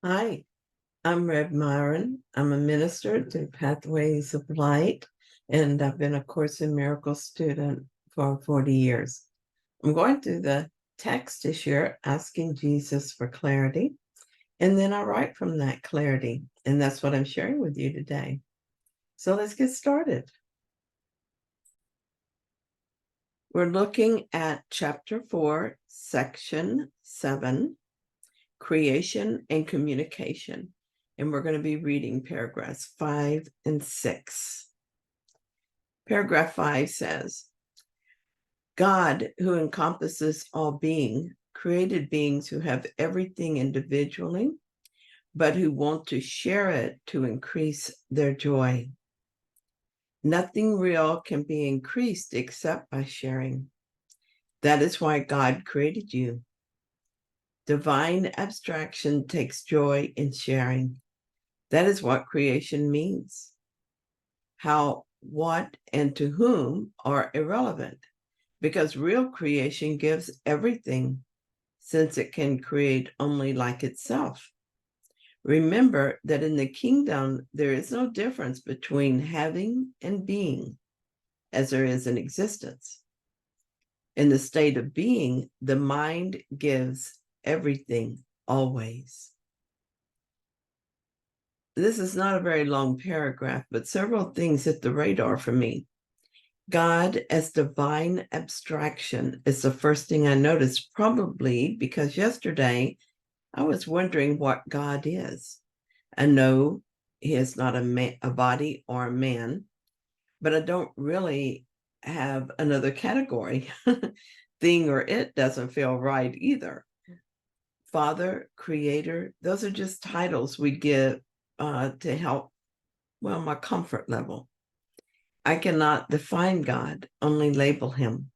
Hi, I'm Rev Myron. I'm a minister through Pathways of Light, and I've been a Course in Miracles student for 40 years. I'm going through the text this year, asking Jesus for clarity, and then I write from that clarity, and that's what I'm sharing with you today. So let's get started. We're looking at Chapter 4, Section 7, Creation and Communication. And we're going to be reading paragraphs 5 and 6. Paragraph 5 says, God, who encompasses all being, created beings who have everything individually, but who want to share it to increase their joy. Nothing real can be increased except by sharing. That is why God created you. Divine abstraction takes joy in sharing. That is what creation means. How, what, and to whom are irrelevant, because real creation gives everything, since it can create only like itself. Remember that in the kingdom, there is no difference between having and being, as there is in existence. In the state of being, the mind gives everything always. This is not a very long paragraph, but several things hit the radar for me. God as divine abstraction is the first thing I noticed, probably because yesterday I was wondering what God is. I know he is not a body or a man, but I don't really have another category. Thing or it doesn't feel right either. Father, creator, those are just titles we give to help, my comfort level. I cannot define God, only label him.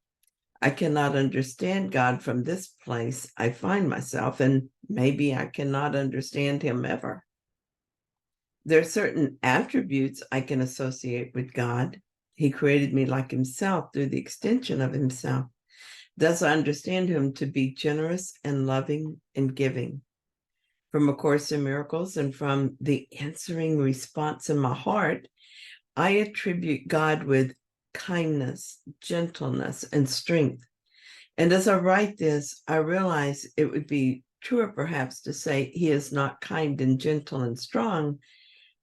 I cannot understand God from this place I find myself, and maybe I cannot understand him ever. There are certain attributes I can associate with God. He created me like himself through the extension of himself. Thus, I understand him to be generous and loving and giving. From A Course in Miracles and from the answering response in my heart, I attribute God with kindness, gentleness, and strength. And as I write this, I realize it would be truer perhaps to say he is not kind and gentle and strong,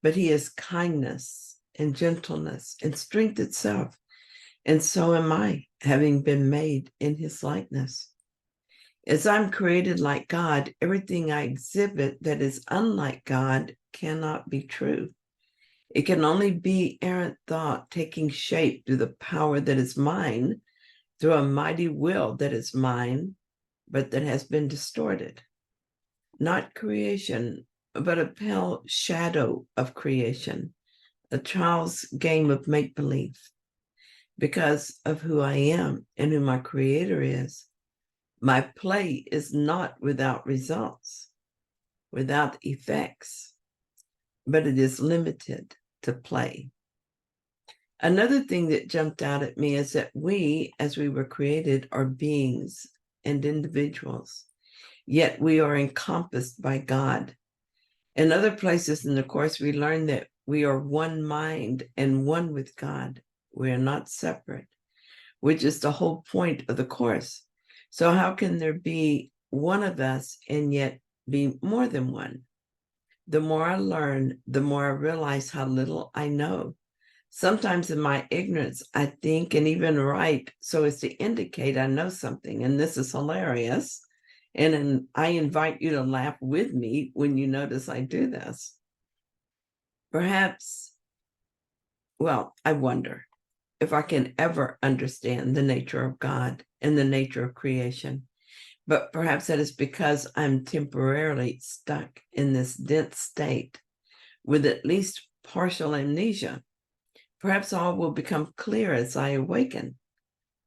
but he is kindness and gentleness and strength itself. And so am I, having been made in his likeness. As I'm created like God, everything I exhibit that is unlike God cannot be true. It can only be errant thought taking shape through the power that is mine, through a mighty will that is mine, but that has been distorted. Not creation, but a pale shadow of creation, a child's game of make-believe. Because of who I am and who my creator is, my play is not without results, without effects, but it is limited to play. Another thing that jumped out at me is that we, as we were created, are beings and individuals, yet we are encompassed by God. In other places in the Course, we learn that we are one mind and one with God. We are not separate, which is the whole point of the Course. So how can there be one of us and yet be more than one? The more I learn, the more I realize how little I know. Sometimes in my ignorance, I think and even write so as to indicate I know something, and this is hilarious. And I invite you to laugh with me when you notice I do this. Perhaps, I wonder if I can ever understand the nature of God and the nature of creation. But perhaps that is because I'm temporarily stuck in this dense state with at least partial amnesia. Perhaps all will become clear as I awaken.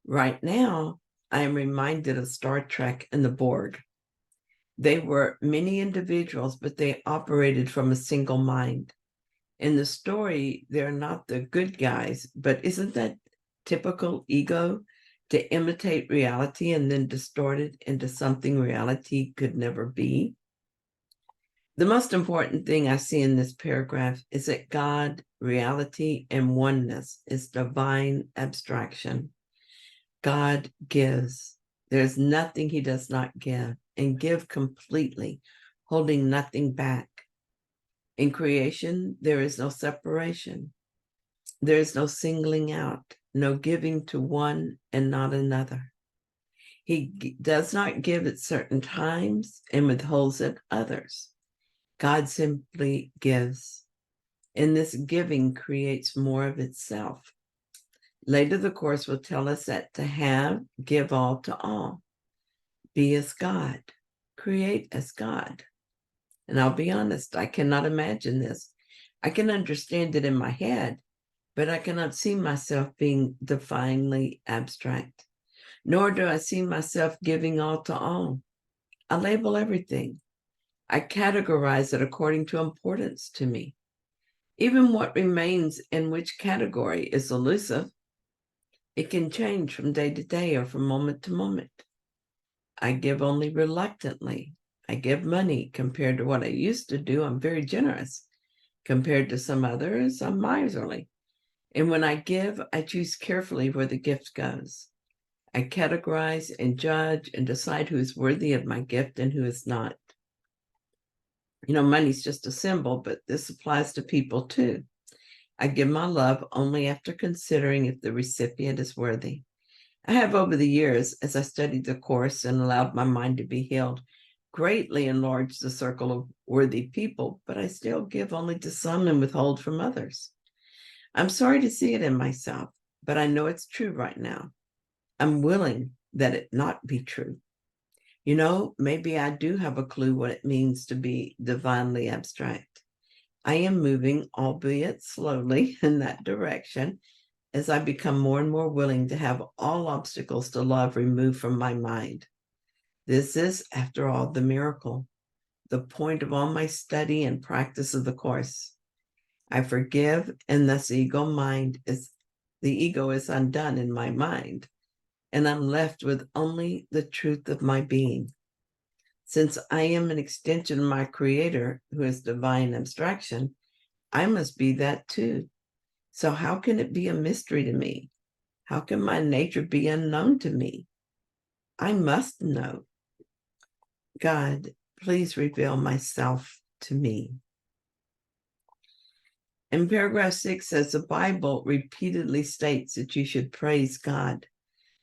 Right now, I am reminded of Star Trek and the Borg. They were many individuals, but they operated from a single mind. In the story, they're not the good guys, but isn't that typical ego to imitate reality and then distort it into something reality could never be? The most important thing I see in this paragraph is that God, reality, and oneness is divine abstraction. God gives. There's nothing he does not give, and give completely, holding nothing back. In creation, there is no separation. There is no singling out, no giving to one and not another. He does not give at certain times and withholds at others. God simply gives, and this giving creates more of itself. Later, the Course will tell us that to have, give all to all. Be as God, create as God. And I'll be honest, I cannot imagine this. I can understand it in my head, but I cannot see myself being divinely abstract, nor do I see myself giving all to all. I label everything. I categorize it according to importance to me. Even what remains in which category is elusive. It can change from day to day or from moment to moment. I give only reluctantly. I give money compared to what I used to do. I'm very generous. Compared to some others, I'm miserly. And when I give, I choose carefully where the gift goes. I categorize and judge and decide who is worthy of my gift and who is not. You know, money's just a symbol, but this applies to people too. I give my love only after considering if the recipient is worthy. I have over the years, as I studied the Course and allowed my mind to be healed, greatly enlarged the circle of worthy people, but I still give only to some and withhold from others. I'm sorry to see it in myself, but I know it's true right now. I'm willing that it not be true. You know, maybe I do have a clue what it means to be divinely abstract. I am moving, albeit slowly, in that direction as I become more and more willing to have all obstacles to love removed from my mind. This is, after all, the miracle, the point of all my study and practice of the Course. I forgive, and thus the ego is undone in my mind, and I'm left with only the truth of my being. Since I am an extension of my Creator, who is divine abstraction, I must be that too. So how can it be a mystery to me? How can my nature be unknown to me? I must know. God, please reveal myself to me. And paragraph 6 says the Bible repeatedly states that you should praise God.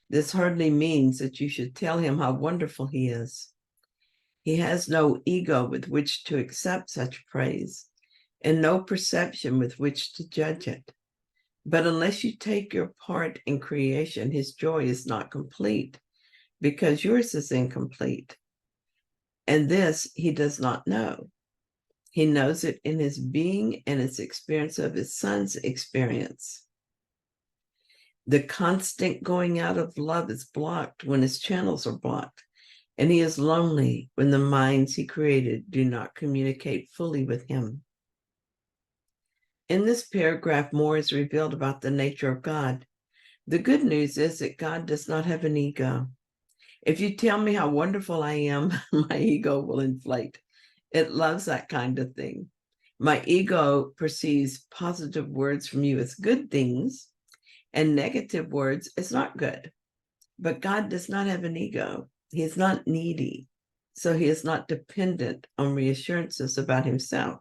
This hardly means that you should tell him how wonderful he is. He has no ego with which to accept such praise and no perception with which to judge it. But unless you take your part in creation, his joy is not complete because yours is incomplete. And this he does not know. He knows it in his being and his experience of his son's experience. The constant going out of love is blocked when his channels are blocked, and he is lonely when the minds he created do not communicate fully with him. In this paragraph, more is revealed about the nature of God. The good news is that God does not have an ego. If you tell me how wonderful I am, my ego will inflate. It loves that kind of thing. My ego perceives positive words from you as good things and negative words as not good. But God does not have an ego. He is not needy. So he is not dependent on reassurances about himself.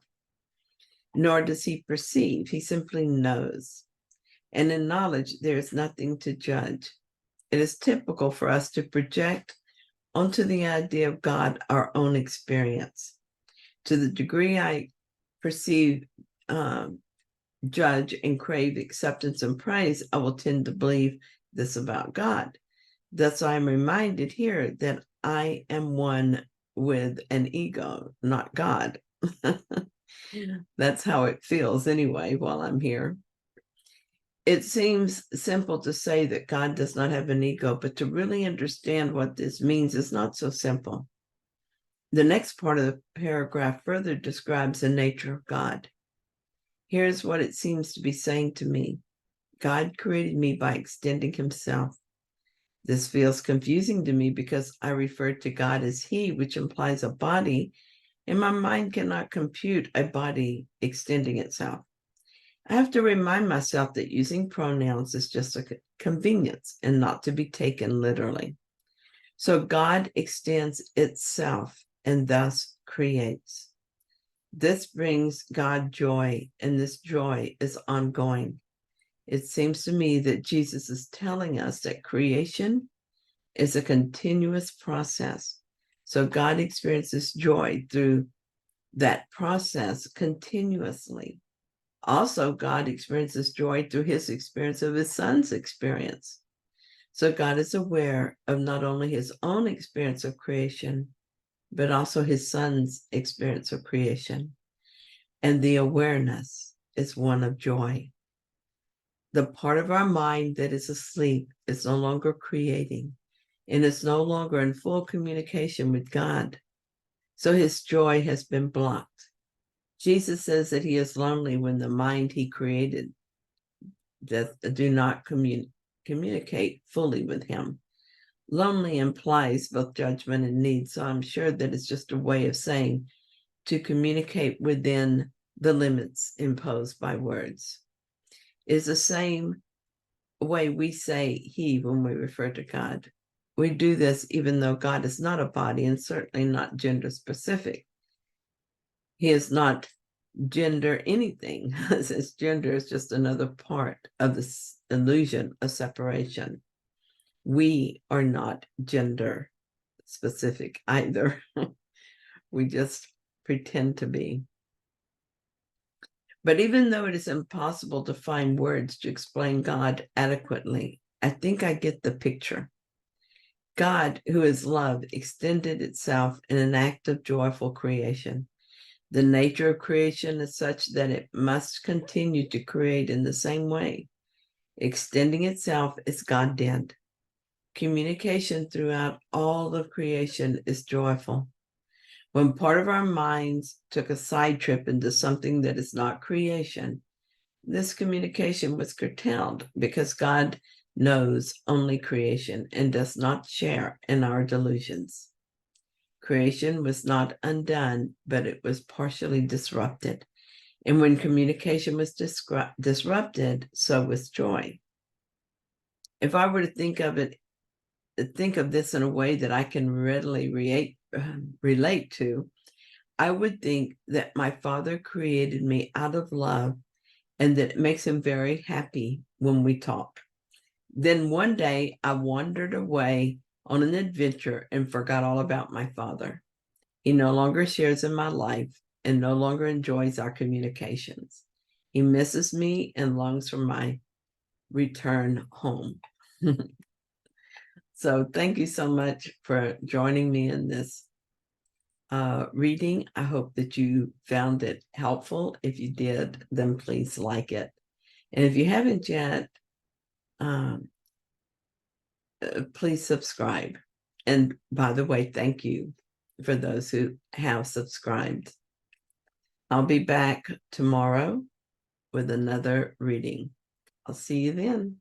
Nor does he perceive. He simply knows. And in knowledge, there is nothing to judge. It is typical for us to project onto the idea of God our own experience. To the degree I perceive, judge, and crave acceptance and praise, I will tend to believe this about God. Thus, I'm reminded here that I am one with an ego, not God. That's how it feels anyway while I'm here. It seems simple to say that God does not have an ego, but to really understand what this means is not so simple. The next part of the paragraph further describes the nature of God. Here's what it seems to be saying to me. God created me by extending himself. This feels confusing to me because I refer to God as he, which implies a body, and my mind cannot compute a body extending itself. I have to remind myself that using pronouns is just a convenience and not to be taken literally. So God extends itself and thus creates. This brings God joy, and this joy is ongoing. It seems to me that Jesus is telling us that creation is a continuous process. So God experiences joy through that process continuously. Also, God experiences joy through his experience of his son's experience. So God is aware of not only his own experience of creation, but also his son's experience of creation. And the awareness is one of joy. The part of our mind that is asleep is no longer creating, and is no longer in full communication with God. So his joy has been blocked. Jesus says that he is lonely when the mind he created do not communicate fully with him. Lonely implies both judgment and need, so I'm sure that it's just a way of saying to communicate within the limits imposed by words. It's the same way we say he when we refer to God. We do this even though God is not a body and certainly not gender specific. He is not gender anything, since gender is just another part of this illusion of separation. We are not gender specific either. We just pretend to be. But even though it is impossible to find words to explain God adequately, I think I get the picture. God, who is love, extended itself in an act of joyful creation. The nature of creation is such that it must continue to create in the same way. Extending itself as God did. Communication throughout all of creation is joyful. When part of our minds took a side trip into something that is not creation, this communication was curtailed because God knows only creation and does not share in our delusions. Creation was not undone, but it was partially disrupted. And when communication was disrupted, so was joy. If I were to think of this in a way that I can readily relate to, I would think that my Father created me out of love and that it makes him very happy when we talk. Then one day I wandered away on an adventure and forgot all about my Father. He no longer shares in my life and no longer enjoys our communications. He misses me and longs for my return home. So thank you so much for joining me in this reading. I hope that you found it helpful. If you did, then please like it. And if you haven't yet, please subscribe. And by the way, thank you for those who have subscribed. I'll be back tomorrow with another reading. I'll see you then.